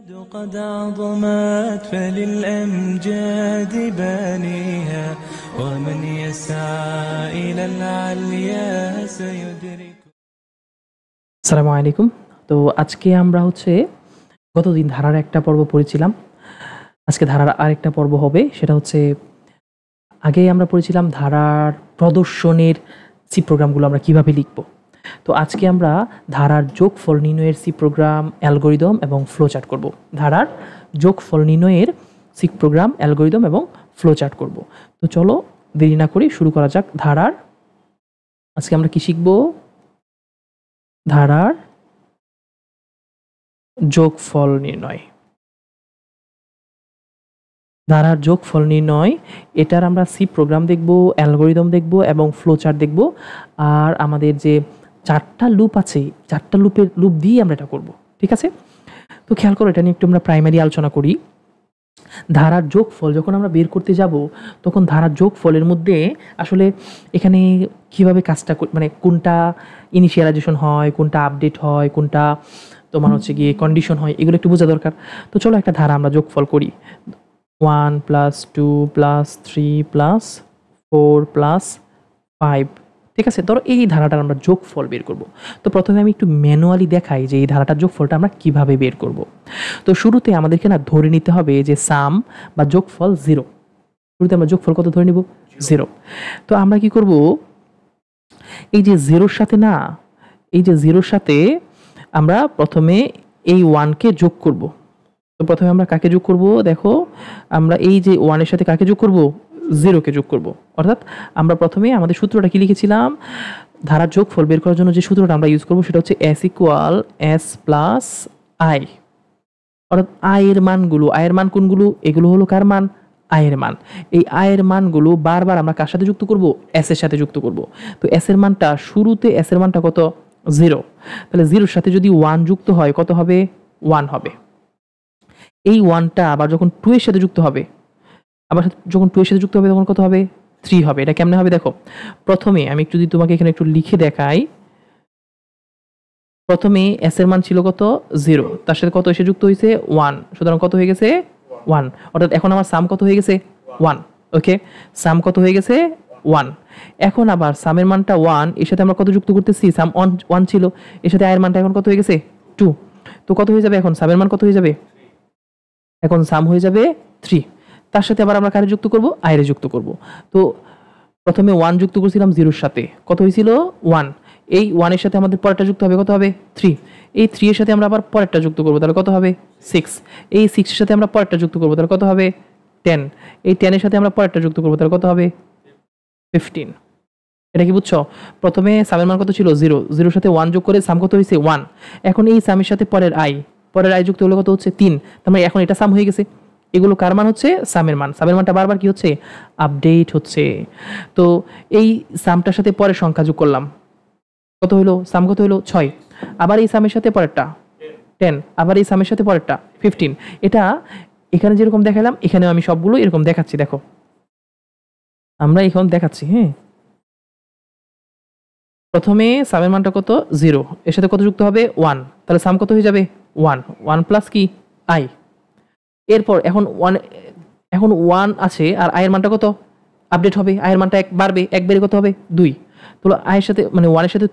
قد عظمت فللأمجاد بانيها ومن يسعى إلى العليا سيدرك। আসসালামু আলাইকুম। তো আজকে আমরা গতদিন ধারার একটা পর্ব পড়েছিলাম, আজকে ধারার আরেকটা পর্ব হবে। সেটা আগে আমরা পড়েছিলাম ধারার প্রদর্শনের সি প্রোগ্রামগুলো আমরা কিভাবে লিখব। তো আজকে আমরা ধারার যোগফল নির্ণয়ের সি প্রোগ্রাম, অ্যালগরিদম এবং ফ্লোচার্ট করব। ধারার যোগফল নির্ণয়ের সি প্রোগ্রাম, অ্যালগরিদম এবং ফ্লোচার্ট করব। তো চলো দেরি না করে শুরু করা যাক। ধারার আজকে আমরা কি শিখব? ধারার যোগফল নির্ণয়। ধারার যোগফল নির্ণয়, এটার আমরা সি প্রোগ্রাম দেখব, অ্যালগরিদম দেখব এবং ফ্লোচার্ট দেখব। আর আমাদের যে 4টা লুপ আছে, 4টা লুপ দিয়ে আমরা এটা করব। ঠিক আছে? তো খেয়াল করো, এটা নিয়ে একটু আমরা প্রাইমারি আলোচনা করি। ধারার যোগফল যখন আমরা বের করতে যাব, তখন ধারার যোগফলের মধ্যে আসলে এখানে কিভাবে কাজটা মানে কোনটা ইনিশিয়ালাইজেশন হয়, কোনটা আপডেট হয়, কোনটা তোমার গিয়ে কন্ডিশন হয়, এগুলো একটু বোঝা দরকার। তো চলো একটা ধারা আমরা যোগফল করি। 1 + 2 + 3 + 4 + 5। ঠিক আছে? ধরো এই ধারাটার আমরা যোগফল বের করব। তো প্রথমে আমি একটু ম্যানুয়ালি দেখাই যে এই ধারাটার যোগফলটা আমরা কিভাবে বের করব। তো শুরুতে আমাদেরকে ধরে নিতে হবে যে সাম বা যোগফল 0। শুরুতে আমরা যোগফল কত ধরে নিব? 0। তো আমরা কি করব, এই যে 0-র সাথে আমরা প্রথমে এই 1-কে যোগ করব। তো প্রথমে আমরা কাকে যোগ করব? দেখো, আমরা এই যে 1-এর সাথে কাকে যোগ করব? 0-কে যোগ করব। অর্থাৎ আমরা প্রথমে আমাদের সূত্রটা কি লিখেছিলাম? ধারার যোগফল বের করার জন্য যে সূত্রটা আমরা ইউজ করব সেটা হচ্ছে S = S + I। অর্থাৎ আয়ের মান কোনগুলো? এগুলো হলো কার মান? আয়ের মান। এই আয়ের মানগুলো বারবার আমরা কার সাথে যুক্ত করব? S এর সাথে যুক্ত করব। তো S এর মানটা শুরুতে S এর মানটা কত? 0। তাহলে 0-র সাথে যদি 1 যুক্ত হয় কত হবে? 1 হবে। এই 1টা আবার যখন 2 এর সাথে যুক্ত হবে, তখন কত হবে? 3 হবে। এটা কেমনে হবে দেখো। প্রথমে আমি একটু যদি তোমাকে এখানে একটু লিখে দেখাই, প্রথমে S এর মান ছিল কত? 0, তার সাথে কত এসে যুক্ত হয়েছে? 1। সুতরাং কত হয়ে গেছে? 1। অর্থাৎ এখন আমার সাম কত হয়ে গেছে? 1। ওকে, সাম কত হয়ে গেছে? 1। এখন আবার সামের মানটা 1, এর সাথে আমরা কত যুক্ত করতেছি? সাম 1 ছিল, এর সাথে আয়ের মানটা এখন কত হয়ে গেছে? 2। তো কত হয়ে যাবে এখন? সামের মান কত হয়ে যাবে? এখন সাম হয়ে যাবে 3। তার সাথে আবার আমরা কারে যুক্ত করব? আয়ের যুক্ত করব। তো প্রথমে 1 যুক্ত করছিলাম 0-র সাথে, কত হয়েছিল? 1। এই 1-এর সাথে আমাদের পরেরটা যুক্ত হবে, কত হবে? 3। এই 3 এর সাথে আমরা আবার পরেরটা যুক্ত করব, তাহলে কত হবে? 6। এই 6 এর সাথে আমরা পরেরটা যুক্ত করব, তাহলে কত হবে? 10। এই 10 এর সাথে আমরা পরেরটা যুক্ত করব, তাহলে কত হবে? 15। এটা কি বুঝছো? প্রথমে সামের মান কত ছিল? 0। 0-র সাথে 1 যোগ করে সাম কত হয়েছে? 1। এখন এই সামের সাথে পরের আই যুক্ত হলে কত হচ্ছে? 3। তার মানে এখন এটা সাম হয়ে গেছে। এগুলো কার মান হচ্ছে? সামের মান। সামের মানটা বারবার কি হচ্ছে? আপডেট হচ্ছে। তো এই সামটার সাথে পরের সংখ্যা যোগ করলাম, কত হলো? সাম কত হলো? 6। আবার এই সামের সাথে পরেরটা 10, আবার এই সামের সাথে পরেরটা 15। এটা এখানে যেরকম দেখালাম, এখানেও আমি সবগুলো এরকম দেখাচ্ছি। দেখো, আমরা এখন দেখাচ্ছি। হ্যাঁ, প্রথমে সামের মানটা কত? 0, এর সাথে কত যুক্ত হবে? 1। তাহলে সাম কত হয়ে যাবে? 1 প্লাস কি? আই। এরপর এখন 1 আছে, আর আয়ের মানটা কত? আপডেট হবে। আয়ের মানটা 1 বাড়বে, 1 বেড়ে কত হবে? 2। তো আয়ের সাথে 1-এর সাথে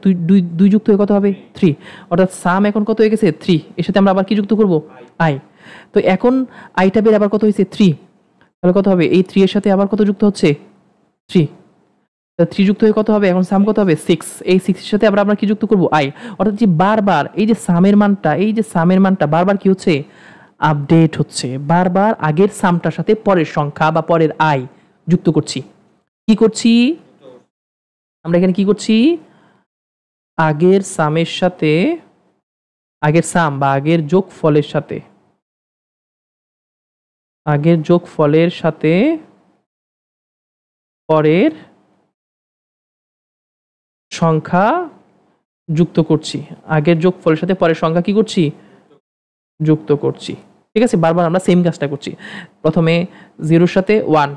2 যুক্ত হয়ে কত হবে? 3। অর্থাৎ সাম এখন কত হয়ে গেছে? 3। এর সাথে আমরা আবার কি যুক্ত করব? আই। তো এখন আইটা বেড়ে আবার কত হয়েছে? 3। তাহলে কত হবে? এই 3 এর সাথে আবার কত যুক্ত হচ্ছে? 3। 3 যুক্ত হয়ে কত হবে? এখন সাম কত হবে? 6। এই 6 এর সাথে আমরা কি যুক্ত করব? আই। অর্থাৎ যে বারবার এই যে সামের মানটা বারবার কি হচ্ছে? আপডেট হচ্ছে। বারবার আগের সামটার সাথে পরের সংখ্যা বা পরের আই যুক্ত করছি। কি করছি আমরা এখানে? কি করছি? আগের সামের সাথে, আগের সাম বা আগের যোগফলের সাথে পরের সংখ্যা যুক্ত করছি। আগের যোগফলের সাথে পরের সংখ্যা কি করছি? যুক্ত করছি। ঠিক আছে? বারবার আমরা সেম কাজটা করছি। প্রথমে 0-র সাথে 1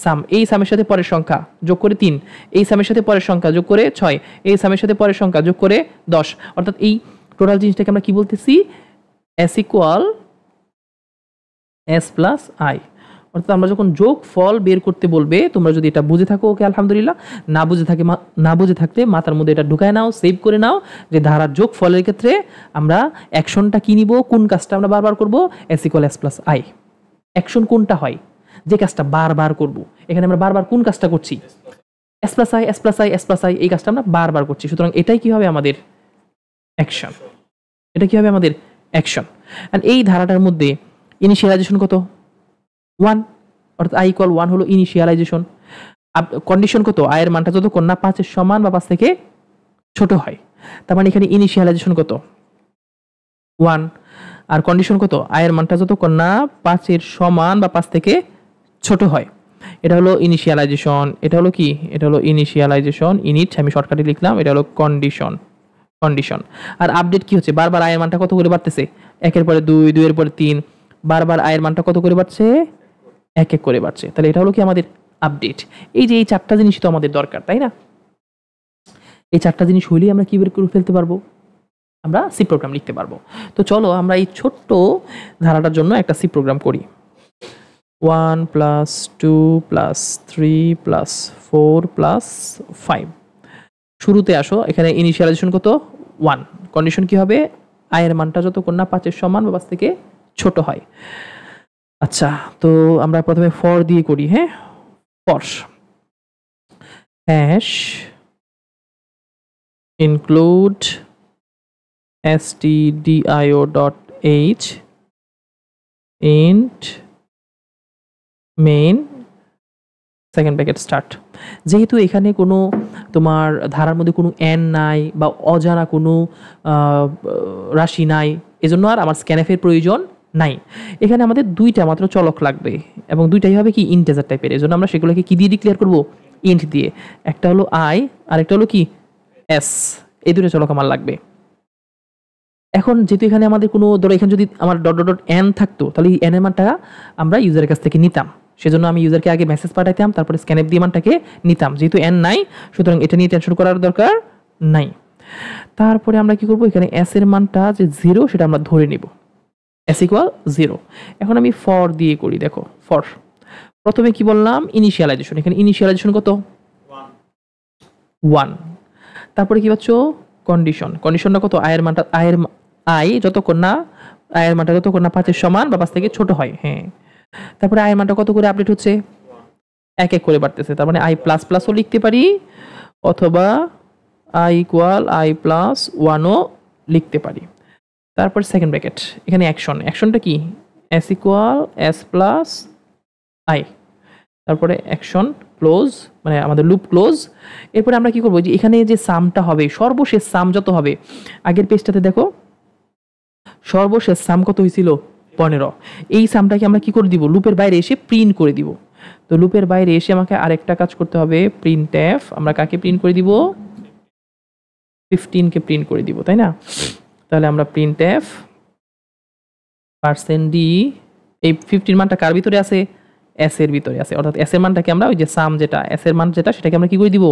সাম, এই সামের সাথে পরের সংখ্যা যোগ করে 3, এই সামের সাথে পরের সংখ্যা যোগ করে 6, এই সামের সাথে পরের সংখ্যা যোগ করে 10। অর্থাৎ এই টোটাল জিনিসটাকে আমরা কি বলতেছি? S = S plus I. অর্থাৎ আমরা যখন যোগ ফল বের করতে বলবে, তোমরা যদি এটা বুঝে থাকো ওকে আলহামদুলিল্লাহ, না বুঝে থাকলে মাথার মধ্যে এটা ঢুকায় নাও, সেভ করে নাও যে ধারার যোগ ফলের ক্ষেত্রে আমরা অ্যাকশনটা কি নিব, কোন কাজটা আমরা বারবার করব, S equal S plus I. Action কোনটা হয়, যে কাজটা বারবার করব। এখানে আমরা বারবার কোন কাজটা করছি, S plus I S plus I S plus I, এই কাজটা আমরা বারবার করছি। সুতরাং এটাই কি হবে আমাদের অ্যাকশন, এটা কি হবে আমাদের অ্যাকশন। অ্যান্ড এই ধারাটার মধ্যে ইনিশিয়ালাইজেশন কত, 1, অর্থাৎ আই ইকুয়াল 1 হলো ইনিশিয়ালাইজেশন। কন্ডিশন কত, আয়ের মানটা যতক্ষণ না 5-এর সমান বা 5 থেকে ছোট হয়, তার মানে এখানে ইনিশিয়ালাইজেশন কত, 1। আর কন্ডিশন কত, আয়ের মানটা যতক্ষণ না 5-এর সমান বা 5 থেকে ছোট হয়। এটা হলো ইনিশিয়ালাইজেশন, এটা হলো কি, এটা হলো ইনিশিয়ালাইজেশন, ইনিট আমি শর্টকাটে লিখলাম, এটা হলো কন্ডিশন। আর আপডেট কি হচ্ছে, বারবার আয়ের মানটা কত করে বাড়তেছে, 1-এর পরে 2, 2-এর পরে 3, বারবার আয়ের মানটা কত করে বাড়ছে, 1-1 করে বাড়ছে। তাহলে এটা হলো কি আমাদের আপডেট। এই যে এই 4টা জিনিস তো আমাদের দরকার, তাই না? এই 4টা জিনিস হইলেই আমরা কি বের করে ফেলতে পারবো, আমরা সি প্রোগ্রাম লিখতে পারবো। তো চলো আমরা এই ছোট্ট ধারাটার জন্য একটা সি প্রোগ্রাম করি। 1 + 2 + 3 + 4 + 5। শুরুতে আসো, এখানে ইনিশিয়ালাইজেশন কত, 1। কন্ডিশন কি হবে, আয়ের মানটা যতক্ষণ না 5-এর সমান বা 5 থেকে ছোট হয়। আচ্ছা, তো আমরা প্রথমে ফর দিয়ে করি। হ্যাঁ, for hash include stdio.h int main second bracket start. যেহেতু এখানে কোনো তোমার ধারার মধ্যে কোনো এন নাই বা অজানা কোনো রাশি নাই, এজন্য আর আমার স্ক্যানএফের প্রয়োজন নাই। এখানে আমাদের 2টা মাত্র চলক লাগবে এবং 2টাই হবে কি ইন্টিজার টাইপের। এজন্য আমরা সেগুলোকে কি দিয়ে ডিক্লেয়ার করব, ইন্ট দিয়ে। একটা হলো আই আর একটা হলো কি এস, এই 2টা চলক আমার লাগবে। এখন যেহেতু এখানে আমাদের কোনো, ধরো এখানে যদি আমার ডট ডট ডট এন থাকতো, তাহলে এই এন এর মানটা আমরা ইউজারের কাছ থেকে নিতাম। সেজন্য আমি ইউজারকে আগে মেসেজ পাঠাইতাম, তারপরে স্ক্যানএফ দিয়ে মানটাকে নিতাম। যেহেতু এন নাই, সুতরাং এটা নিয়ে টেনশন করার দরকার নাই। তারপরে আমরা কি করব, এখানে এস এর মানটা যে 0 সেটা আমরা ধরে নিব, এস ইকুয়াল 0। এখন আমি ফর দিয়ে করি, দেখো ফর প্রথমে কি বললাম, ইনিশিয়ালাইজেশন। এখানে ইনিশিয়ালাইজেশন কত, 1। তারপরে কি পাচ্ছ, কন্ডিশনটা কত, আয়ের মানটা যতক্ষণ না 5-এর সমান বা 5 থেকে ছোট হয়। হ্যাঁ, তারপরে আয়ের মানটা কত করে আপডেট হচ্ছে, 1-1 করে বাড়তেছে। তার মানে আই প্লাস প্লাসও লিখতে পারি, অথবা আই ইকুয়াল আই প্লাস 1ও লিখতে পারি। তারপর সেকেন্ড ব্র্যাকেট, এখানে অ্যাকশনটা কি, S equal S plus I. তারপরে অ্যাকশন ক্লোজ, মানে আমাদের লুপ ক্লোজ। এরপরে আমরা কি করবো, যে এখানে যে সামটা হবে, সর্বশেষ সাম যত হবে, আগের পেজটাতে দেখো সর্বশেষ সাম কত হয়েছিল, 15। এই সামটাকে আমরা কি করে দিব, লুপের বাইরে এসে প্রিন্ট করে দিব। তো লুপের বাইরে এসে আমাকে আরেকটা কাজ করতে হবে, প্রিন্টএফ। আমরা কাকে প্রিন্ট করে দিব, 15 কে প্রিন্ট করে দিব, তাই না? তাহলে আমরা প্রিন্টএফ %d, এই 15 মানটা কার ভিতরে আছে, এস এর ভিতরে আছে। অর্থাৎ এস এর মানটাকে আমরা ওই যে সাম যেটা, এস এর মান যেটা, সেটাকে আমরা কি করে দিব,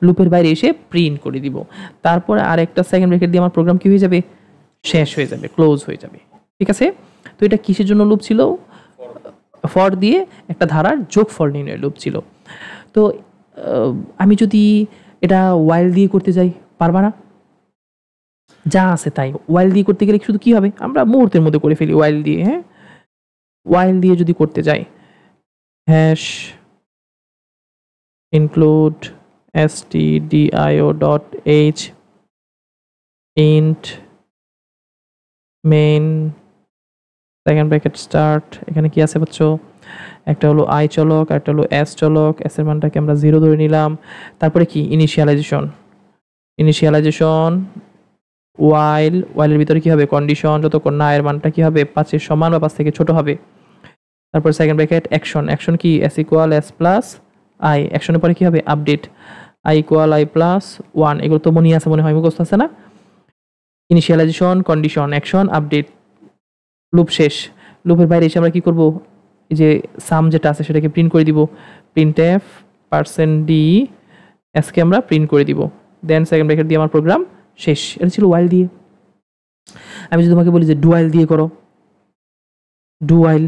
লুপের বাইরে এসে প্রিন্ট করে দিব। তারপরে আরেকটা সেকেন্ড ব্র্যাকেট দিয়ে আমার প্রোগ্রাম কি হয়ে যাবে, শেষ হয়ে যাবে, ক্লোজ হয়ে যাবে। ঠিক আছে? তো এটা কিসের জন্য লুপ ছিল, ফর দিয়ে একটা ধারার যোগফল নির্ণয়ের লুপ ছিল। তো আমি যদি এটা ওয়াইল দিয়ে করতে যাই, পারবা না? যা আছে তাই। ওয়াইল দিয়ে করতে গেলে শুধু কি হবে, আমরা মুহূর্তের মধ্যে করে ফেলি ওয়াইল দিয়ে। হ্যাঁ, ওয়াইল দিয়ে যদি করতে যাই, hash include stdio.h int main second bracket start. এখানে কি আছে বুঝছো, একটা হলো আই চলক, একটা হলো এস চলক। এস এর মানটাকে আমরা 0 ধরে নিলাম। তারপরে কি ইনিশিয়ালাইজেশন ওয়াইলের ভিতরে কি হবে, কন্ডিশন, যতক্ষণ না এর মানটা কি হবে 5-এর সমান বা 5 থেকে ছোট হবে। তারপর সেকেন্ড ব্র্যাকেট অ্যাকশন কি, S equal S plus I. অ্যাকশনের পরে কি হবে, update, I equal I plus 1। এগুলো তো মনে আছে, মনে হয় মুখস্থ আছে না? Initialisation, condition, action, update, loop শেষ। লুপের বাইরে এসে আমরা কি করব, এই যে সাম যেটা আছে সেটাকে প্রিন্ট করে দিব, প্রিন্টএফ %d, এসকে আমরা প্রিন্ট করে দিব। দেন সেকেন্ড ব্র্যাকেট দিয়ে আমার প্রোগ্রাম শেষ। এটা ছিল ওয়াইল দিয়ে। আমি যদি তোমাকে বলি যে ডুয়াইল দিয়ে করো, ডুয়াইল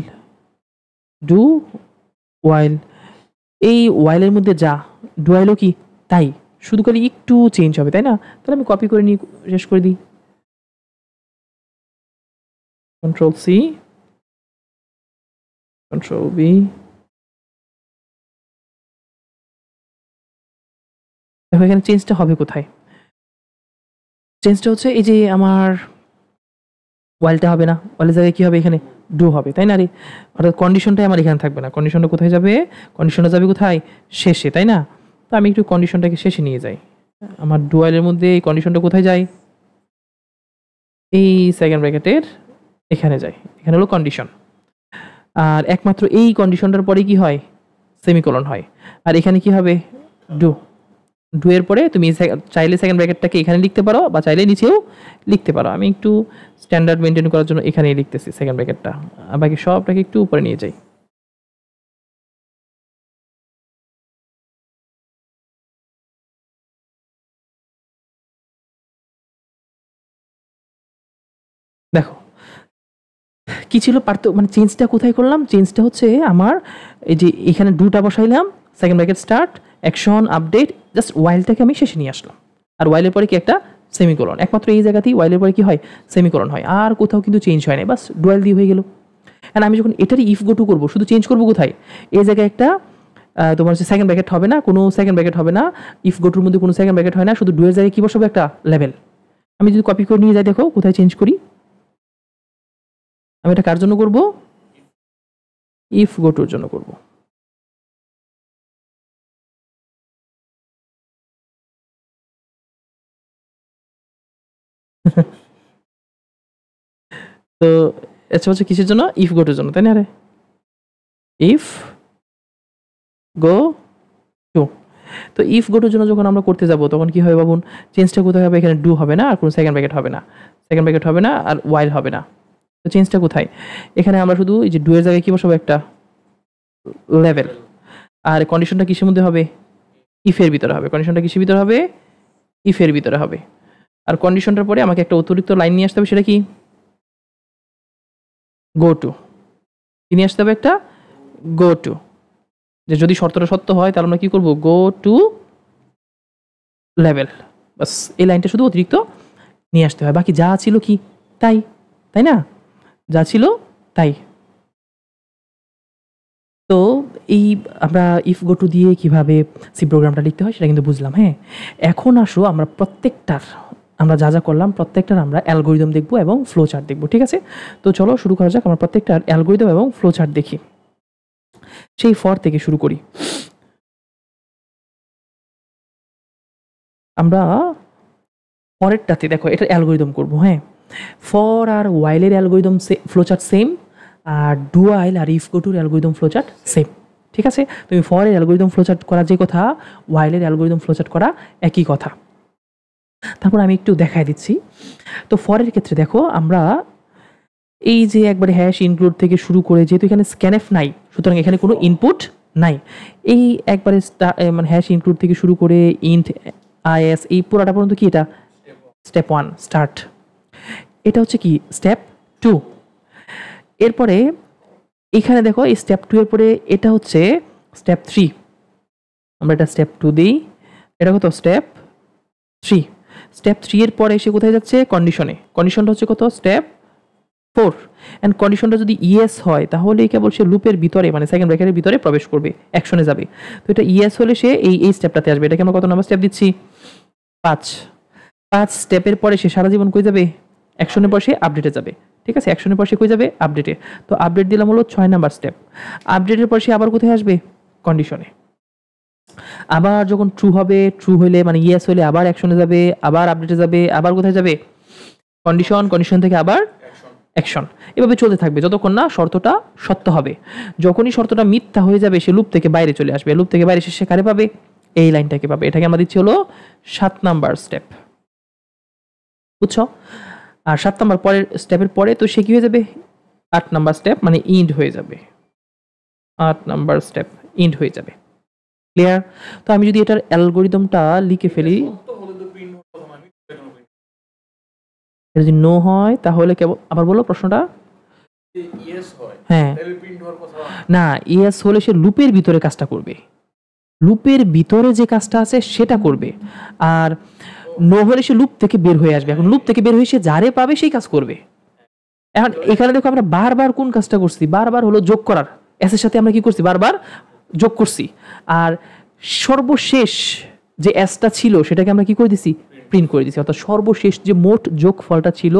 ডু ওয়াইল, এই ওয়াইলের মধ্যে যা, ডু ওয়াইলও কি তাই, শুধু খালি একটু চেঞ্জ হবে, তাই না? তাহলে আমি কপি করে নিয়ে শেষ করে দিই, কন্ট্রোল সি, কন্ট্রোল বি। দেখো এখানে চেঞ্জটা হবে কোথায়? চেঞ্জটা হচ্ছে এই যে আমার ওয়াইলটা হবে না, ওয়াইলের জায়গায় কি হবে, এখানে ডু হবে, তাই না রে? অর্থাৎ কন্ডিশনটাই আমার এখানে থাকবে না, কন্ডিশনটা কোথায় যাবে? কন্ডিশনটা যাবে কোথায়? শেষে, তাই না? তো আমি একটু কন্ডিশনটাকে শেষে নিয়ে যাই। আমার ডু ওয়াইলের মধ্যে এই কন্ডিশনটা কোথায় যায়? এই সেকেন্ড ব্র্যাকেটের এখানে যায়, এখানে হলো কন্ডিশন। আর একমাত্র এই কন্ডিশনটার পরে কি হয়? সেমিকোলন হয়। আর এখানে কি হবে? ডু। ডু এর পরে তুমি চাইলে সেকেন্ড ব্র্যাকেটটাকে এখানে লিখতে পারো বা চাইলে নিচেও লিখতে পারো। আমি একটু স্ট্যান্ডার্ড মেনটেন করার জন্য এখানেই লিখতেছি সেকেন্ড ব্র্যাকেটটা, আর বাকি সবটাকে একটু উপরে নিয়ে যাই। দেখো কি ছিল মানে চেঞ্জটা কোথায় করলাম? চেঞ্জটা হচ্ছে আমার এই যে এখানে ডুটা বসাইলাম, second bracket start, action, update, just ওয়াইলটাকে আমি শেষে নিয়ে আসলাম। আর ওয়াইলের পরে কি একটা সেমিকোলন, একমাত্র এই জায়গাতেই ওয়াইলের পরে কি হয়? সেমিকোলন হয়, আর কোথাও কিন্তু চেঞ্জ হয় না, বাস ডুয়াল দিয়ে হয়ে গেল। আর আমি যখন এটারই ইফ গো টু করবো, শুধু চেঞ্জ করবো কোথায়? এই জায়গায় একটা তোমার হচ্ছে সেকেন্ড ব্র্যাকেট হবে না, কোনো সেকেন্ড ব্র্যাকেট হবে না, ইফ গো টুর মধ্যে কোনো সেকেন্ড ব্র্যাকেট হয় না, শুধু ডুয়ের জায়গায় কি বসাবো? একটা লেভেল। আমি যদি কপি করে নিয়ে যাই, দেখো কোথায় চেঞ্জ করি। আমি এটা কার জন্য করব? ইফ গো টুর জন্য করব। তো এটা হচ্ছে কিসের জন্য? ইফ গো টুর জন্য, তাই না রে? If go two. তো ইফ গো টুর জন্য যখন আমরা করতে যাব তখন কি হবে বাবুন? চেঞ্জটা কোথায় হবে? এখানে ডু হবে না, আর কোনো সেকেন্ড ব্র্যাকেট হবে না, সেকেন্ড ব্র্যাকেট হবে না, আর ওয়াইল হবে না। তো চেঞ্জটা কোথায়? এখানে আমরা শুধু এই যে ডু এর জায়গায় কি বসাবো? একটা লেভেল। আর কন্ডিশনটা কিসের মধ্যে হবে? ইফের ভিতরে হবে। কন্ডিশনটা কিসের ভিতরে হবে? ইফের ভিতরে হবে। আর কন্ডিশনটার পরে আমাকে একটা অতিরিক্ত লাইন নিয়ে আসতে হবে, সেটা কি? Go to. কি নিয়ে আসতে হবে? একটা গো টু। যে যদি শর্তটা সত্য হয় তাহলে আমরা কি করব? Go to level. বাস এই লাইনটা শুধু অতিরিক্ত নিয়ে আসতে হয়, বাকি যা ছিল কি তাই, তাই না? যা ছিল তাই। তো এই আমরা ইফ গো টু দিয়ে কিভাবে সি প্রোগ্রামটা লিখতে হয় সেটা কিন্তু বুঝলাম। হ্যাঁ, এখন আসো আমরা প্রত্যেকটার, আমরা যা যা করলাম প্রত্যেকটার আমরা অ্যালগোরিদম দেখব এবং ফ্লো চার্ট দেখব, ঠিক আছে? তো চলো শুরু করা যাক, আমরা প্রত্যেকটার অ্যালগোরিদম এবং ফ্লো চার্ট দেখি। সেই ফর থেকে শুরু করি। আমরা পরেরটাতে দেখো এটা অ্যালগোরিদম করব। হ্যাঁ, ফর আর ওয়াইলের অ্যালগোরিদম ফ্লোচার্ট সেম, আর ডু ওয়াইল আর ইফ গো টুর অ্যালগোরিদম ফ্লোচার্ট সেম, ঠিক আছে? তুমি ফরের অ্যালগোরিদম ফ্লোচার্ট করা যে কথা, ওয়াইলের অ্যালগোরিদম ফ্লোচার্ট করা একই কথা। তারপর আমি একটু দেখাই দিচ্ছি। তো ফরের ক্ষেত্রে দেখো আমরা এই যে একবারে হ্যাশ ইনক্লুড থেকে শুরু করে, যেহেতু এখানে স্ক্যানএফ নাই সুতরাং এখানে কোনো ইনপুট নাই, এই একবারে মানে হ্যাশ ইনক্লুড থেকে শুরু করে ইন্ট আইএস এই পুরাটা পর্যন্ত কি এটা স্টেপ 1 স্টার্ট, এটা হচ্ছে কি স্টেপ 2। এরপরে এখানে দেখো এই স্টেপ 2 এর পরে এটা হচ্ছে স্টেপ 3, আমরা এটা স্টেপ 2 দিই, এটা কত? স্টেপ 3। স্টেপ 3 এর পরে এসে কোথায় যাচ্ছে? কন্ডিশনে। কন্ডিশনটা হচ্ছে কত? স্টেপ 4। অ্যান্ড কন্ডিশনটা যদি ইয়েস হয় তাহলে কেবল সে লুপের ভিতরে মানে সেকেন্ড ব্র্যাকেটের ভিতরে প্রবেশ করবে, অ্যাকশনে যাবে। তো এটা ইয়েস হলে সে এই স্টেপটাতে আসবে। এটাকে আমরা কত নাম্বার স্টেপ দিচ্ছি? 5। 5 স্টেপের পরে সে সারা জীবন কই যাবে? অ্যাকশনের পর সে আপডেটে যাবে, ঠিক আছে? অ্যাকশনের পর সে কই যাবে? আপডেটে। তো আপডেট দিলাম হলো 6 নাম্বার স্টেপ। আপডেটের পর সে আবার কোথায় আসবে? কন্ডিশনে। আবার যখন ট্রু হবে, ট্রু হলে মানে ইয়েস হলে আবার অ্যাকশনে যাবে, আবার আপডেটে যাবে, আবার কোথায় যাবে? কন্ডিশন। কন্ডিশন থেকে আবার অ্যাকশন। এভাবে চলতে থাকবে যতক্ষণ না শর্তটা সত্য হবে। যখনই শর্তটা মিথ্যা হয়ে যাবে সে লুপ থেকে বাইরে চলে আসবে। লুপ থেকে বাইরে সে কারে পাবে? এই লাইনটাকে পাবে। এটাকে আমরা দিচ্ছি হলো 7 নাম্বার স্টেপ, বুঝছো? আর 7 নাম্বার পরের স্টেপের পরে তো সে কি হয়ে যাবে? 8 নাম্বার স্টেপ মানে ইন্ড হয়ে যাবে। 8 নাম্বার স্টেপ ইন্ড হয়ে যাবে। ক্লিয়ার? তো আমি যদি এটার অ্যালগোরিদমটা লিখে ফেলি, যদি নো হয় তাহলে কেবল আবার বলো প্রশ্নটা। ইয়েস হয় হ্যাঁ তাহলে প্রিন্ট হওয়ার কথা না, ইয়েস হলে সে লুপের ভিতরে কাজটা করবে, লুপের ভিতরে যে কাজটা আছে সেটা করবে। আর নো হলে সে লুপ থেকে বের হয়ে আসবে। এখন লুপ থেকে বের হয়ে সে যারে পাবে সেই কাজ করবে। এখন এখানে দেখো আমরা বারবার কোন কাজটা করছি, বারবার হলো যোগ করার, এস এর সাথে আমরা কি করছি, বারবার যোগ করছি। আর সর্বশেষ যে এসটা ছিল সেটাকে আমরা কি করে দিছি, প্রিন্ট করে দিয়েছি। অর্থাৎ সর্বশেষ যে মোট যোগফলটা ছিল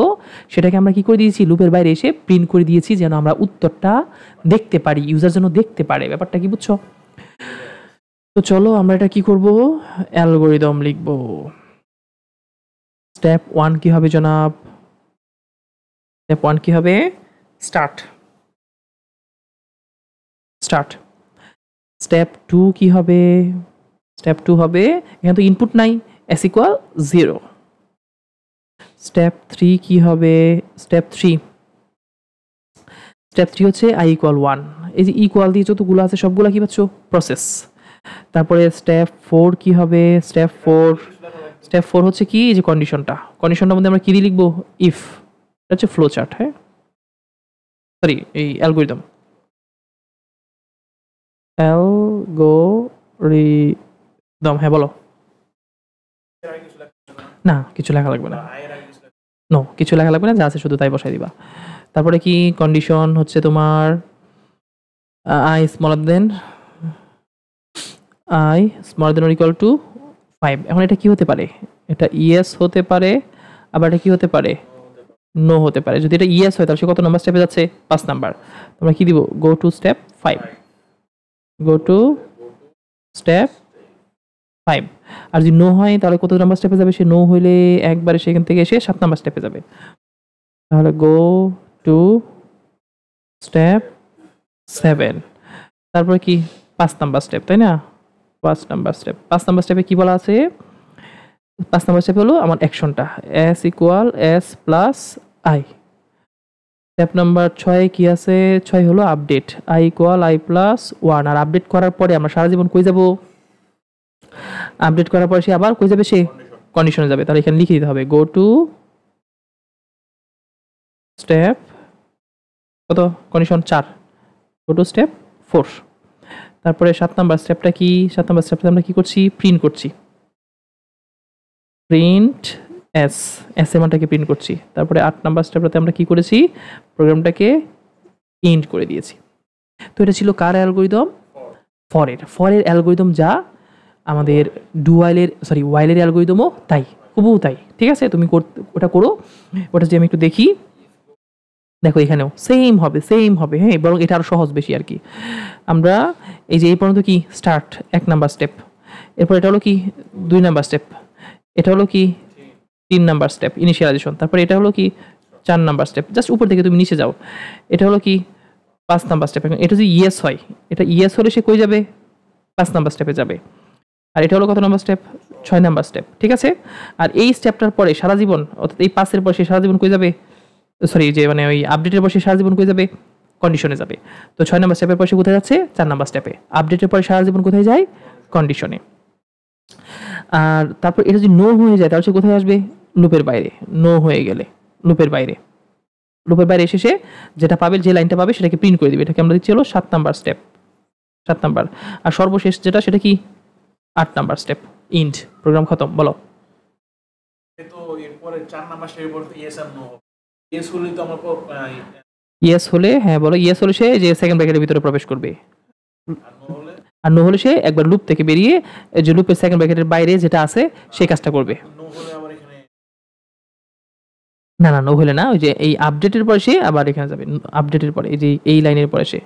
সেটাকে আমরা কি করে দিয়েছি, লুপের বাইরে এসে প্রিন্ট করে দিয়েছি, যেন আমরা উত্তরটা দেখতে পারি, ইউজার যেন দেখতে পারে। ব্যাপারটা কি বুঝছো? তো চলো আমরা এটা কি করব, অ্যালগরিদম লিখব। স্টেপ 1 কি হবে জনাব? স্টেপ 1 কি হবে? স্টার্ট। স্টার্ট। স্টেপ 2 কি হবে? স্টেপ 2 হবে, এখানে তো ইনপুট নাই, s ইকুয়াল 0। স্টেপ 3 কি হবে? স্টেপ 3 হচ্ছে i ইকুয়াল 1। এই যে ইকুয়াল দিয়ে যতগুলো আছে সবগুলো কি পাচ্ছ, প্রসেস। তারপরে স্টেপ 4 কি হবে? স্টেপ 4 হচ্ছে কি, এই যে কন্ডিশনটার মধ্যে আমরা কি দিয়ে লিখবো, ইফ। এটা হচ্ছে ফ্লো চার্ট, হ্যাঁ সরি এই অ্যালগরিদম। হ্যাঁ বলো। না কিছু লেখা লাগবে না, নো কিছু লেখা লাগবে না, যা আছে শুধু তাই বসাই দিবা। তারপরে কি কন্ডিশন হচ্ছে তোমার i smaller than or equal to 5। এখন এটা কি হতে পারে, এটা ইয়েস হতে পারে, আবার এটা কি হতে পারে, নো হতে পারে। যদি এটা ইয়েস হয় তাহলে সে কত নাম্বার স্টেপে যাচ্ছে, 5 নাম্বার। তোমরা কি দিব, go to step 5, go to step 5। আর যদি নো হয় তাহলে কত নাম্বার স্টেপে যাবে, সে নো হইলে একবারে সেখান থেকে এসে 7 নাম্বার স্টেপে যাবে। তাহলে গো টু স্টেপ 7। তারপরে কি 5 নাম্বার স্টেপ, তাই না? 5 নাম্বার স্টেপে কি বলা আছে, 5 নাম্বার স্টেপ হলো আমার অ্যাকশনটা s equal s plus i। Step number 6 কি আছে, 6 হলো update i equal i plus 1। আর আপডেট করার পরে আমরা সারা জীবন কই যাব, আপডেট করার পরে সে আবার কই যাবে, সে কন্ডিশনে যাবে। তাহলে এখানে লিখে দিতে হবে গো টু স্টেপ কত, কন্ডিশন 4, গো টু স্টেপ 4। তারপরে 7 নাম্বার স্টেপটা কি, 7 নাম্বার স্টেপে আমরা কি করছি, প্রিন্ট করছি, প্রিন্ট এস এর মানটাকে প্রিন্ট করছি। তারপরে 8 নাম্বার স্টেপটাতে আমরা কি করেছি, প্রোগ্রামটাকে ইন্ট করে দিয়েছি। তো এটা ছিল কার অ্যালগরিদম, ফরের অ্যালগরিদম, যা আমাদের ওয়াইলের অ্যালগরিদমও তাই, হুবহু তাই। ঠিক আছে, তুমি ওটা করো, ওটা যদি আমি একটু দেখি, দেখো এখানেও সেম হবে, হ্যাঁ, বরং এটা আরো সহজ বেশি আর কি। আমরা এই যে এই পর্যন্ত কি স্টার্ট 1 নাম্বার স্টেপ, এরপর এটা হলো কি 2 নাম্বার স্টেপ, এটা হলো কি 3 নাম্বার স্টেপ ইনিশিয়ালাইজেশন, তারপরে এটা হলো কি 4 নাম্বার স্টেপ, জাস্ট উপর থেকে তুমি নিচে যাও, এটা হলো কি 5 নাম্বার স্টেপ। এটা যদি ইয়েস হয়, এটা ইয়েস হলে সে কই যাবে, 5 নাম্বার স্টেপে যাবে। আর এটা হলো কত নাম্বার স্টেপ, 6 নাম্বার স্টেপ। ঠিক আছে, আর এই স্টেপটার পরে সারা জীবন, অর্থাৎ এই 5 এর পর সে সারা জীবন কই যাবে, সরি যে মানে ওই আপডেটের পর সে সারা জীবন কই যাবে, কন্ডিশনে যাবে। তো 6 নাম্বার স্টেপের পর সে কোথায় যাচ্ছে, 4 নাম্বার স্টেপে। আপডেটের পরে সারা জীবন কোথায় যায়, কন্ডিশনে। আর তারপর এটা যদি নো হয়ে যায় তাহলে সে কোথায় আসবে, লুপের বাইরে। নো হয়ে গেলে লুপের বাইরে এসে সে যেটা পাবে, যে লাইনটা পাবে সেটাকে প্রিন্ট করে দিবে। এটাকে আমরা দিচ্ছি হলো 7 নাম্বার স্টেপ, 7 নাম্বার। আর সর্বশেষ যেটা সেটা কি 8 নাম্বার স্টেপ, ইন্ট, প্রোগ্রাম খতম। বলো। তো এরপরে 4 নাম্বার স্টেপের পর ইয়েস আর নো হবে, ইয়েস হলে তো আমরা ইয়েস হলে, হ্যাঁ বলো, ইয়েস হলে সে যে সেকেন্ড ব্র্যাকেটের ভিতরে প্রবেশ করবে, আর নো হলে সে একবার লুপ থেকে বেরিয়ে যে লুপের সেকেন্ড ব্র্যাকেটের বাইরে যেটা আছে সেই কাজটা করবে। নো হলে আবার এখানে না নো হলে না, ওই যে এই আপডেটের পরে সে আবার এখানে যাবে, আপডেটের পরে এই যে এই লাইনের পরে সে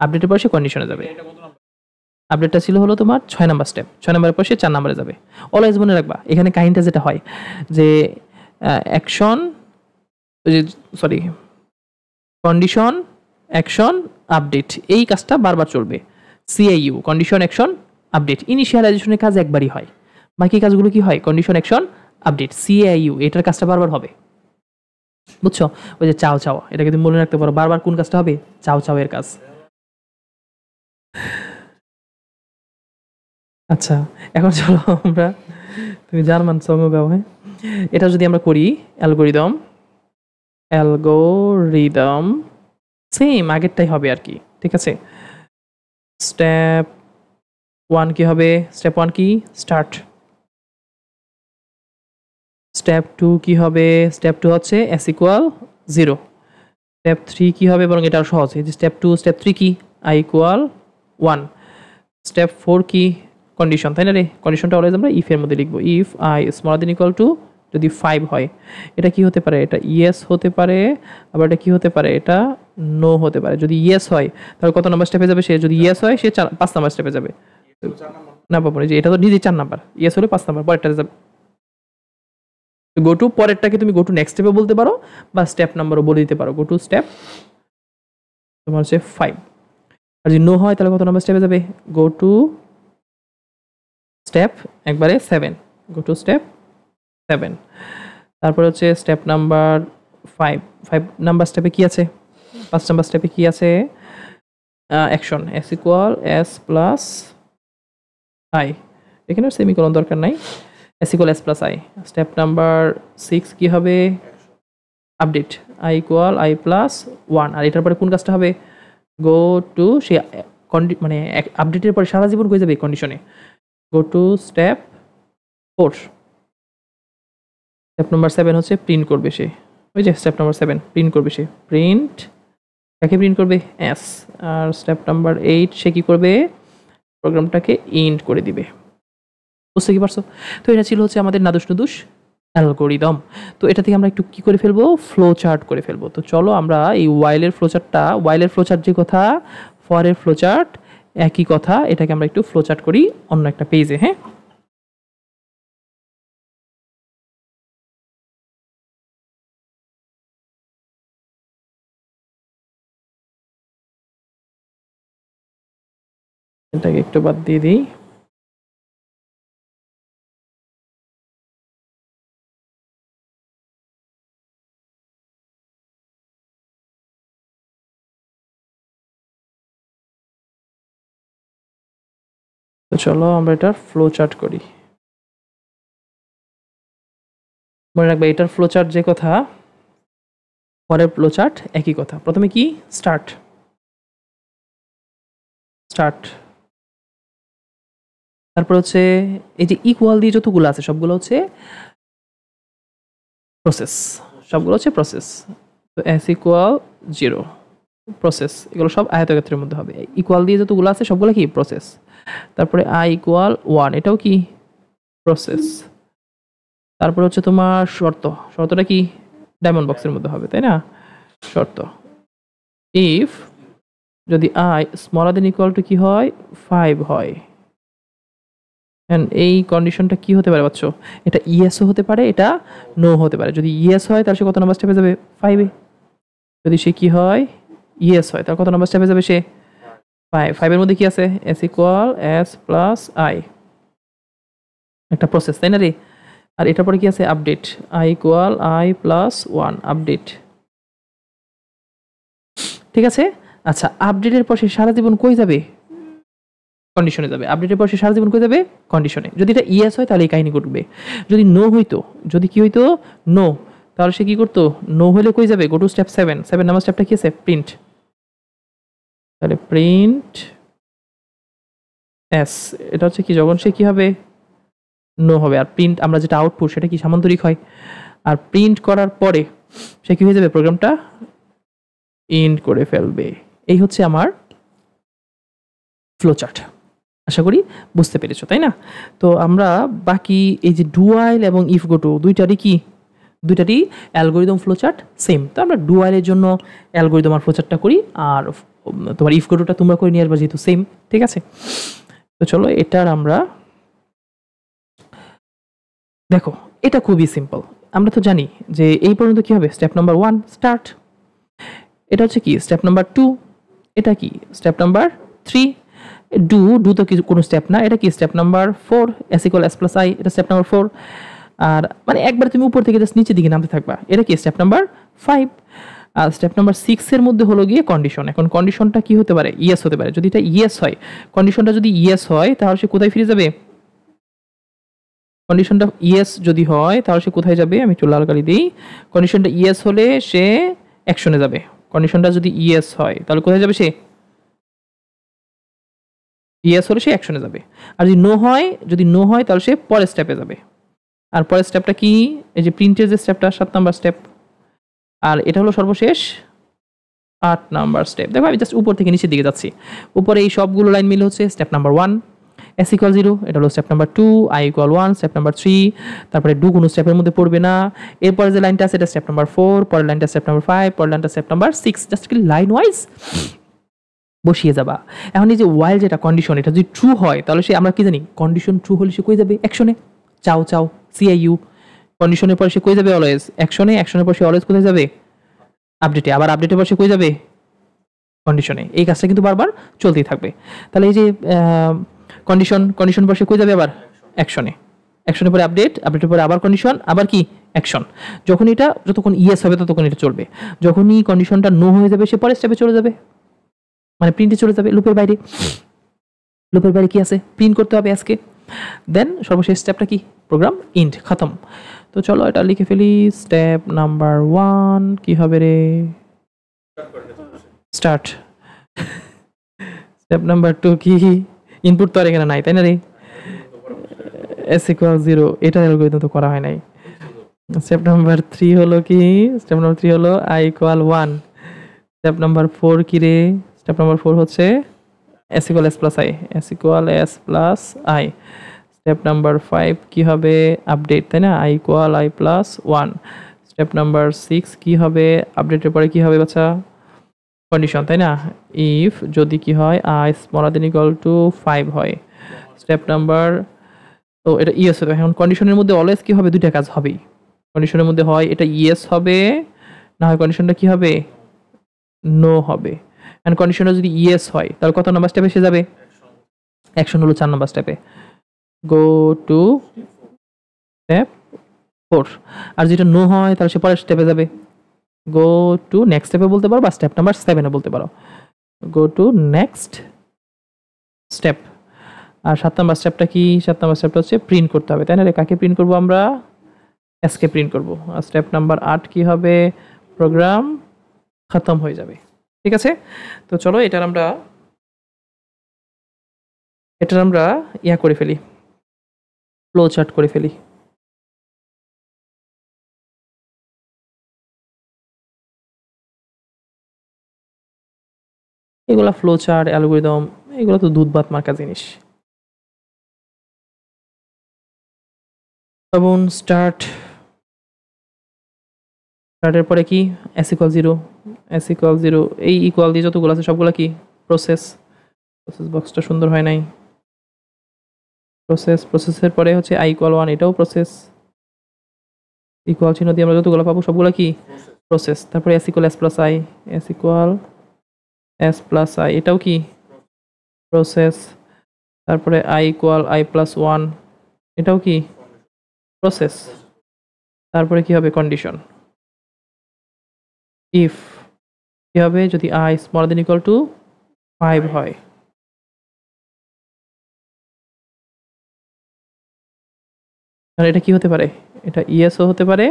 আপডেটের পরে সে কন্ডিশনে যাবে। এটা কত নাম্বার, আপডেটটা ছিল হলো তোমার 6 নাম্বার স্টেপ, 6 নাম্বারের পর সে 4 নাম্বারে যাবে। অলওয়েজ মনে রাখবা এখানে কাহিনীটা যেটা হয় যে action, sorry condition action update, এই কাজটা বারবার চলবে। সিআইইউ, কন্ডিশন অ্যাকশন আপডেট। ইনিশিয়ালাইজেশনের কাজ একবারই হয়, বাকি কাজগুলো কি হয়, কন্ডিশন অ্যাকশন আপডেট, সিআইইউ, এটার কাজটা বারবার হবে। বুঝছো, ওই যে চাও চাও, এটাকে তুমি মনে রাখতে পারো, বারবার কোন কাজটা হবে, চাও চাও এর কাজ। আচ্ছা এখন চলো আমরা, তুমি জার্মান সঙ্গ গাও, হ্যাঁ, এটা যদি আমরা করি অ্যালগরিদম সেম আগেরটাই হবে আর কি, ঠিক আছে। স্টেপ 1 কি হবে? স্টেপ 1 কি? স্টার্ট। স্টেপ 2 কি হবে? স্টেপ 2 হচ্ছে s ইকুয়াল 0। স্টেপ 3 কি হবে? বরং এটা সহজ, এই যে স্টেপ 2 স্টেপ 3 কি? i equal 1। স্টেপ 4 কি? কন্ডিশন, তাই না রে? কন্ডিশনটা অলওয়েজ আমরা ইফ এর মধ্যে লিখবো, if i smaller than equal to, যদি 5 হয়, এটা কি হতে পারে? এটা ইয়েস হতে পারে, আবার এটা কি হতে পারে? এটা নো হতে পারে। যদি ইয়েস হয় তাহলে কত নাম্বার স্টেপে যাবে সে? যদি ইয়েস হয় সে 5 নাম্বার স্টেপে যাবে। না বাবু, যে এটা তো নিজেই 4 নাম্বার, ইয়েস হলে 5 নাম্বার, পরেরটাতে যাবে। গো টু পরেরটাকে তুমি গো টু নেক্সট স্টেপে বলতে পারো, বা স্টেপ নাম্বারও বলে দিতে পারো। গো টু স্টেপ তোমার হচ্ছে 5। আর যদি নো হয় তাহলে কত নাম্বার স্টেপে যাবে? গো টু স্টেপ একবারে 7। Go to step 7। তারপর হচ্ছে স্টেপ নাম্বার 5 নাম্বার স্টেপে কি আছে? 5 নাম্বার স্টেপে কি আছে? Action s equal s plus i, এখানে সেমিকোলন দরকার নাই, s equal s plus i। Step number 6 কি হবে? Update i equal i plus 1। আর এটার পরে কোন কাজটা হবে? গো টু সে মানে আপডেটের পরে সারা জীবন কই যাবে? কন্ডিশনে। Go to step 4। Step number 7 হচ্ছে প্রিন্ট করবে সে, ওই যে স্টেপ নাম্বার 7 প্রিন্ট করবে সে। প্রিন্ট কাকে প্রিন্ট করবে? s। আর স্টেপ নাম্বার 8 সে কি করবে? প্রোগ্রামটাকে এন্ড করে দিবে। বুঝতে কি পারছো? তো এটা ছিল হচ্ছে আমাদের নাদুস নুদুস অ্যালগোরিদম। তো এটা থেকে আমরা একটু কি করে ফেলবো? ফ্লো চার্ট করে ফেলবো। তো চলো আমরা এই ওয়াইলের ফ্লোচার্টটা, ওয়াইলের ফ্লোচার্ট যে কথা, ফরের ফ্লোচার্ট একই কথা, এটাকে আমরা একটু ফ্লোচার্ট করি অন্য একটা পেজে। হ্যাঁ, এটাকে একটু বাদ দিয়ে দিই। তো চলো আমরা এটার ফ্লো চার্ট করি। মনে রাখবে এটার ফ্লো চার্ট যে কথা, পরের ফ্লো চার্ট একই কথা। প্রথমে কি? স্টার্ট। তারপর হচ্ছে এই যে ইকুয়াল দিয়ে যতগুলো আছে সবগুলো হচ্ছে প্রসেস, সবগুলো হচ্ছে প্রসেস। তো s ইকুয়াল 0 প্রসেস, এগুলো সব আয়তক্ষেত্রের মধ্যে হবে। ইকুয়াল দিয়ে যতগুলো আছে সবগুলো কি? প্রসেস। তারপরে i ইকুয়াল 1, এটাও কি? প্রসেস। তারপর হচ্ছে তোমার শর্তটা কি? ডায়মন্ড বক্সের মধ্যে হবে, তাই না? শর্ত ইফ যদি i smaller than equal to কি হয়? 5 হয়, এন্ড এই কন্ডিশনটা কি হতে পারে বাচ্চো? এটা ইয়েসও হতে পারে, এটা নো হতে পারে। যদি ইয়েস হয় তাহলে সে কত নাম্বার স্টেপে যাবে? 5 এ। যদি সে কি হয়? ইয়েস হয় তাহলে কত নাম্বার স্টেপে যাবে সে? 5 এর মধ্যে কি আছে? s equal s plus i, একটা প্রসেস, তাই না রে? আর এটার পরে কি আছে? Update i equal i plus 1 update, ঠিক আছে। আচ্ছা, আপডেটের পর সে সারা জীবন কই যাবে? কন্ডিশনে যাবে। আপডেটের পর সে সারা জীবন কই যাবে? কন্ডিশনে। যদি এটা ইয়েস হয় তাহলে এই কাহিনী ঘটবে। যদি নো হইতো, যদি কি হইতো? নো, তাহলে সে কি করতো? নো হলে কই যাবে? গো টু স্টেপ 7 নাম্বার স্টেপটা কি আছে? প্রিন্ট। তাহলে প্রিন্ট এস, এটা হচ্ছে কি? যখন সে কি হবে? নো হবে। আর প্রিন্ট আমরা যেটা আউটপুট সেটা কি? সামান্তরিক হয়। আর প্রিন্ট করার পরে সে কি হয়ে যাবে? প্রোগ্রামটা এন্ড করে ফেলবে। এই হচ্ছে আমার ফ্লোচার্ট। আশা করি বুঝতে পেরেছো, তাই না? তো আমরা বাকি এই যে ডুয়াইল এবং ইফ গো টু দুইটারই অ্যালগোরিদম ফ্লোচার্ট সেম। তো আমরা ডুয়াইলের জন্য অ্যালগোরিদম আর ফ্লোচার্টটা করি, আর তোমার ইফ গো টুটা তোমরা করে নিয়ে আসবে যেহেতু সেম, ঠিক আছে। তো চলো এটার আমরা দেখো, এটা খুবই সিম্পল। আমরা তো জানি যে এই পর্যন্ত কি হবে? স্টেপ নাম্বার 1 স্টার্ট, এটা হচ্ছে কি? স্টেপ নাম্বার 2, এটা কি? স্টেপ নাম্বার 3 ডু তো কিছু কোনো স্টেপ না, এটা কি? Step number 4 s equal s plus i, এটা স্টেপ নাম্বার 4। আর মানে একবার তুমি উপর থেকে জাস্ট নিচের দিকে নামতে থাকবা, এটা কি? Step number 5। আর স্টেপ নাম্বার 6 এর মধ্যে হলো গিয়ে কন্ডিশন। এখন কন্ডিশনটা কি হতে পারে? ইয়েস হতে পারে। যদি এটা ইয়েস হয়, কন্ডিশনটা যদি ইয়েস হয় তাহলে সে কোথায় ফিরে যাবে? কন্ডিশনটা ইয়েস যদি হয় তাহলে সে কোথায় যাবে? আমি একটু লাল কালি দিই। কন্ডিশনটা ইয়েস হলে সে অ্যাকশনে যাবে, কন্ডিশনটা যদি ইয়েস হয় তাহলে কোথায় যাবে সে? ইয়েস হলে সে অ্যাকশনে যাবে। আর যদি নো হয় তাহলে সে পরের স্টেপে যাবে। আর পরের স্টেপটা কি? এই যে প্রিন্টের যে স্টেপটা 7 নাম্বার স্টেপ, আর এটা হলো সর্বশেষ 8 নাম্বার স্টেপ। দেখো আমি জাস্ট উপর থেকে নিচের দিকে যাচ্ছি। উপরে এই সবগুলো লাইন মিলে হচ্ছে স্টেপ নাম্বার 1, s = 0, এটা হলো step number 2, i = 1, step number 3, তারপরে ডু কোনো স্টেপের মধ্যে পড়বে না। এরপরে যে লাইনটা আছে এটা স্টেপ নাম্বার 4, পরের লাইনটা স্টেপ নাম্বার 5, পরের লাইনটা স্টেপ নাম্বার 6, জাস্ট কি লাইন ওয়াইজ বসিয়ে যাবা। এখন এই যে ওয়াইল যেটা কন্ডিশন, এটা যদি ট্রু হয় তাহলে সে, আমরা কি জানি, কন্ডিশন ট্রু হলে সে কই যাবে? অ্যাকশনে। চাও CIU, কন্ডিশনের পরে সে কই যাবে? অলওয়েজ অ্যাকশনে। অ্যাকশনের পর সে অলওয়েজ কোথায় যাবে? আপডেটে। আবার আপডেটের পর সে কই যাবে? কন্ডিশনে। এই কাজটা কিন্তু বারবার চলতেই থাকবে। তাহলে এই যে কন্ডিশন পর সে কই যাবে? আবার অ্যাকশনে। অ্যাকশনের পরে আপডেট, আপডেটের পরে আবার কন্ডিশন, আবার কি? অ্যাকশন। যতক্ষণ ইয়েস হবে ততক্ষণ এটা চলবে। যখনই কন্ডিশনটা নো হয়ে যাবে সে পরের স্টেপে চলে যাবে, মানে প্রিন্টে চলে যাবে। লুপের বাইরে কি আছে? প্রিন্ট করতে হবে আজকে। দেন সর্বশেষ স্টেপটা কি? প্রোগ্রাম ইন্ড, খতম। তো চলো এটা লিখে ফেলি। স্টেপ নাম্বার 1 কি হবে রে? স্টার্ট। স্টেপ নাম্বার 2 কি? ইনপুট তো আর এখানে নাই, তাই না রে? s = 0, এটা অ্যালগরিদম তো করা হয় নাই। স্টেপ নাম্বার 3 হলো কি? স্টেপ নাম্বার 3 হলো i = 1। স্টেপ নাম্বার 4 কি রে? স্টেপ নাম্বার 4 হচ্ছে s = s plus i। Step number 5 কি হবে? আপডেট, তাই না? i = i + 1। স্টেপ নাম্বার 6 কি হবে? আপডেটের পরে কি হবে বাচ্চা? কন্ডিশন, তাই না? ইফ যদি কি হয়? i = 5 হয়। স্টেপ নাম্বার, তো এটা ইয়েস হবে। এখন কন্ডিশনের মধ্যে অলওয়েজ কি হবে? দুইটা কাজ হবেই। কন্ডিশনের মধ্যে হয় এটা ইয়েস হবে, না হয় কন্ডিশনটা কি হবে? নো হবে। এন্ড কন্ডিশনটা যদি ইয়েস হয় তাহলে কত নাম্বার স্টেপে সে যাবে? অ্যাকশন হলো 4 নাম্বার স্টেপে, গো টু স্টেপ 4। আর যেটা নো হয় তাহলে সে পরের স্টেপে যাবে, গো টু নেক্সট স্টেপে বলতে পারো, বা স্টেপ নাম্বার 7-এ বলতে পারো, গো টু নেক্সট স্টেপ। আর 7 নাম্বার স্টেপটা কি? 7 নাম্বার স্টেপটা হচ্ছে প্রিন্ট করতে হবে, তাই না রে? কাকে প্রিন্ট করবো আমরা? এস কে প্রিন্ট করবো। আর স্টেপ নাম্বার 8 কি হবে? প্রোগ্রাম খতম হয়ে যাবে। ঠিক আছে, তো চলো এটার আমরা ইয়া করে ফেলি, ফ্লো চার্ট করে ফেলি। এগুলা ফ্লো চার্ট, অ্যালগরিদম, এগুলো তো দুধ ভাত মার্কা জিনিস। এবং স্টার্টের পরে কি? s = 0, এই ইকুয়াল দিয়ে যতগুলো আছে সবগুলো কি? প্রসেস বক্সটা সুন্দর হয় নাই। প্রসেসের পরে হচ্ছে i = 1, এটাও প্রসেস। ইকুয়াল চিহ্ন দিয়ে আমরা যতগুলো পাবো সবগুলো কি? প্রসেস। তারপরে s = s plus i, এটাও কি? প্রসেস। তারপরে i = i plus 1, এটাও কি? প্রসেস। তারপরে কি হবে? কন্ডিশন। ইফ কি হবে? যদি i = 5 হয়, তাহলে এটা কি হতে পারে? এটা ইয়েসও হতে পারে,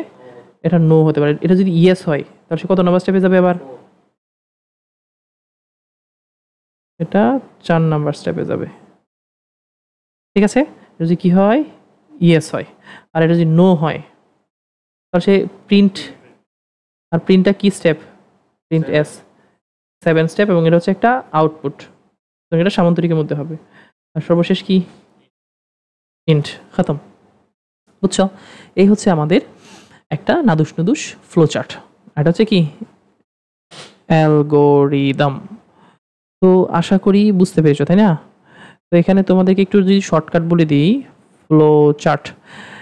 এটা নো হতে পারে। এটা যদি ইয়েস হয় তাহলে সে কত নাম্বার স্টেপে যাবে? আবার এটা 4 নাম্বার স্টেপে যাবে। ঠিক আছে, যদি কি হয়? ইয়েস হয়। আর এটা যদি নো হয় তাহলে সে প্রিন্ট, আর প্রিন্টটা কি স্টেপ? প্রিন্ট এস, 7 স্টেপ, এবং এটা হচ্ছে একটা আউটপুট, এবং এটা সামান্তরিকের মধ্যে হবে। আর সর্বশেষ কি? ইন্ট, খতম। বুঝছো? এই হচ্ছে আমাদের একটা নাদুস ফ্লো চার্ট। এটা হচ্ছে কি? অ্যালগরিদম। তো আশা করি বুঝতে পেরেছো, তাই না? তো এখানে তোমাদেরকে একটু যদি শর্টকাট বলে দিই, ফ্লো চার্ট।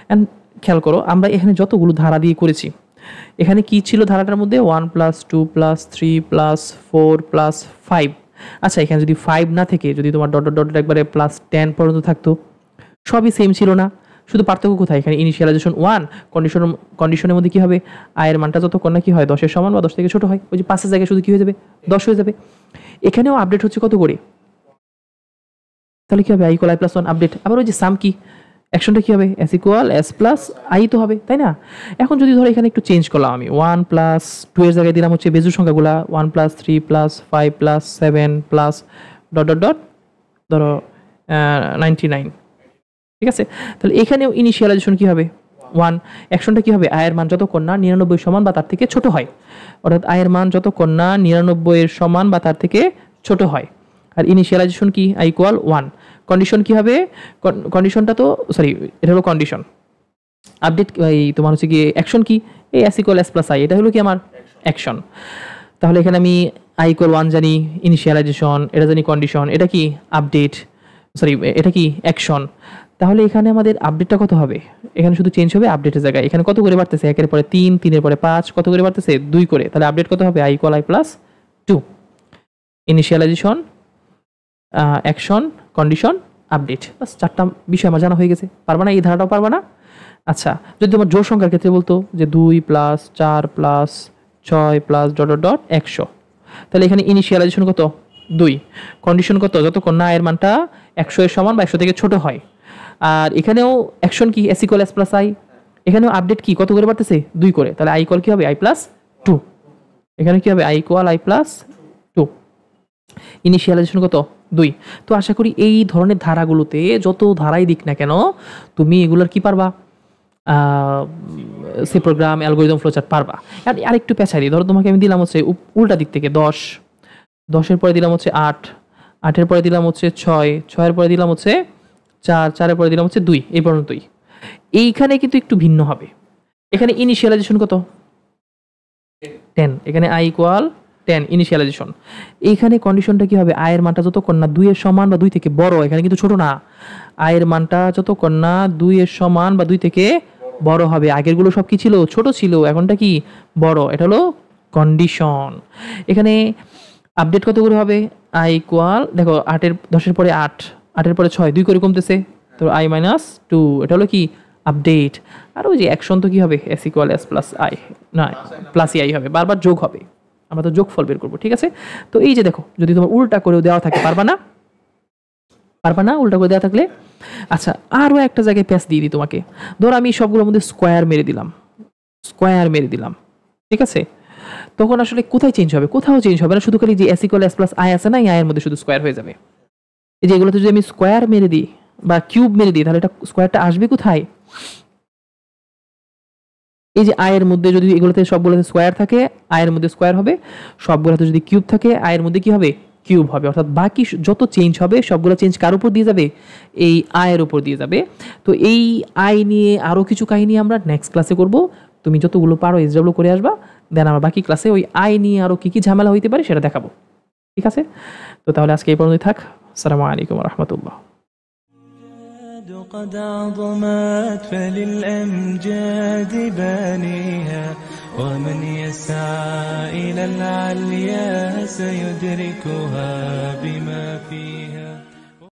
অ্যান্ড খেয়াল করো, আমরা এখানে যতগুলো ধারা দিয়ে করেছি, এখানে কি ছিল ধারাটার মধ্যে? 1 + 2 + 3 + 4 + 5। আচ্ছা, এখানে যদি 5 না থেকে যদি তোমার ডট একবারে +10 পর্যন্ত থাকতো, সবই সেম ছিল না? শুধু পার্থক্য কোথায়? এখানে ইনিশিয়ালাইজেশন 1, কন্ডিশনের মধ্যে কি হবে? আয়ের মানটা যতক্ষণ না কি হয় 10-এর সমান বা 10 থেকে ছোট হয়, ওই যে 5-এর জায়গায় শুধু কি হয়ে যাবে? 10 হয়ে যাবে। এখানেও আপডেট হচ্ছে কত করে? তাহলে কি হবে? i = i + 1 update. আবার ওই যে সাম কি? অ্যাকশনটা কি হবে? s equal s plus i তো হবে, তাই না? এখন যদি ধরো এখানে একটু চেঞ্জ করলাম আমি, 1 প্লাস 2 এর জায়গায় দিলাম হচ্ছে বেজোড় সংখ্যাগুলা 1 plus 3 plus 5 plus 7 plus dot dot dot ধরো 99, ঠিক আছে? তাহলে এখানেও ইনিশিয়ালাইজেশন কি হবে? 1। অ্যাকশনটা কি হবে? i এর মান যতক্ষণ না 99 সমান বা তার থেকে ছোট হয়, অর্থাৎ i এর মান যতক্ষণ না 99 এর সমান বা তার থেকে ছোট হয়। আর ইনিশিয়ালাইজেশন কি? i equal 1। কন্ডিশন কি হবে? কন্ডিশনটা তো সরি, এটা হলো কন্ডিশন। আপডেট এই তোমার হচ্ছে কি অ্যাকশন কি? এই s equal s plus i, এটা হলো কি আমার অ্যাকশন। তাহলে এখানে আমি i ইকুয়াল 1 জানি, ইনিশিয়ালাইজেশন, এটা জানি কন্ডিশন, এটা কি আপডেট, সরি এটা কি অ্যাকশন। তাহলে এখানে আমাদের আপডেটটা কত হবে? এখানে শুধু চেঞ্জ হবে আপডেটের জায়গায়। এখানে কত করে বাড়তেছে? 1 এর পরে 3, 3 এর পরে 5, কত করে বাড়তেছে? 2 করে। তাহলে আপডেট কত হবে? i equal i plus 2। Initialization, action, condition, update, বাস 4টা বিষয় আমার জানা হয়ে গেছে। পারবা না? এই ধারাটাও পারবা না? আচ্ছা, যদি তোমার জোড় সংখ্যার ক্ষেত্রে বলতো যে 2 plus 4 plus 6 plus dot dot dot 100, তাহলে এখানে ইনিশিয়ালাইজেশন কত? 2। কন্ডিশন কত? যতক্ষণ না এর মানটা 100 এর সমান বা 100 থেকে ছোট হয়। আর এখানেও অ্যাকশন কি? s equal s plus i। এখানেও আপডেট কি? কত করে বাড়তেছে? 2 করে। তাহলে i ইকুয়াল কি হবে? i plus 2। এখানে কি হবে? i equal i plus 2। Initialisation কত? 2। তো আশা করি এই ধরনের ধারাগুলোতে যত ধারাই দিক না কেন তুমি এগুলোর কি পারবা? সি প্রোগ্রাম, অ্যালগরিদম, ফ্লোচার্ট পারবা। আর আরেকটু পেঁচাই দিই, ধরো তোমাকে আমি দিলাম হচ্ছে উল্টা দিক থেকে 10, 10-এর পরে দিলাম হচ্ছে 8, 8-এর পরে দিলাম হচ্ছে 6, 6-এর পরে দিলাম হচ্ছে 4, 4-এর পরে দিলাম হচ্ছে 2, এই পর্যন্তই। এইখানে কিন্তু একটু ভিন্ন হবে। এখানে ইনিশিয়ালাইজেশন কত? 10। এখানে i ইকুয়াল 10 ইনিশিয়ালাইজেশন। এইখানে কন্ডিশনটা কি হবে? i এর মানটা যতক্ষণ না 2 এর সমান বা 2 থেকে বড়, এখানে কিন্তু ছোট না, i এর মানটা যতক্ষণ না 2 এর সমান বা 2 থেকে বড় হবে। আগেরগুলো সব কি ছিল? ছোট ছিল, এখনটা কি? বড়। এটা হলো কন্ডিশন। এখানে আপডেট কত করে হবে? i ইকুয়াল, দেখো 10-এর পরে 8, 8-এর পরে 6, 2 করে কমতেছে, তো i মাইনাস 2, এটা হলো কি? আপডেট। আর ওই যে অ্যাকশন তো কি হবে? s equal s plus i, না প্লাস i হবে, বারবার যোগ হবে, আমরা তো যোগফল বের করবো, ঠিক আছে? তো এই যে দেখো, যদি তোমার উল্টা করেও দেওয়া থাকে, পারবা না? পারবা না উল্টা করে দেওয়া থাকলে? আচ্ছা, আরও একটা জায়গায় প্যাচ দিয়ে দিই তোমাকে। ধরো আমি সবগুলোর মধ্যে স্কোয়ার মেরে দিলাম, স্কোয়ার মেরে দিলাম, ঠিক আছে? তখন আসলে কোথায় চেঞ্জ হবে? কোথাও চেঞ্জ হবে না, শুধু খালি যে s equal s plus i আছে না, এই i এর মধ্যে শুধু স্কোয়ার হয়ে যাবে। এই যে এগুলোতে যদি আমি স্কোয়ার মেরে দিই বা কিউব মেরে দিই, তাহলে এটা স্কোয়ারটা আসবে কোথায়? এই যে i এর মধ্যে যদি এগুলোতে সবগুলোতে স্কোয়ার থাকে, i এর মধ্যে স্কোয়ার হবে, সবগুলোতে যদি কিউব থাকে, i এর মধ্যে কি হবে? কিউব হবে। অর্থাৎ বাকি যত চেঞ্জ হবে সবগুলো চেঞ্জ কার উপর দিয়ে যাবে? এই i এর উপর দিয়ে যাবে। তো এই i নিয়ে আরও কিছু কাহিনী আমরা নেক্সট ক্লাসে করব। তুমি যতগুলো পারো SW করে আসবা, দেন আমরা বাকি ক্লাসে ওই i নিয়ে আরও কী কী ঝামেলা হইতে পারে সেটা দেখাবো, ঠিক আছে? তো তাহলে আজকে এই পর্যন্তই থাক। আসসালামু আলাইকুম রহমতুল্লাহ। قد عظمت فللأمجاد بانيها ومن يسعى إلى العليا سيدركها بما فيها.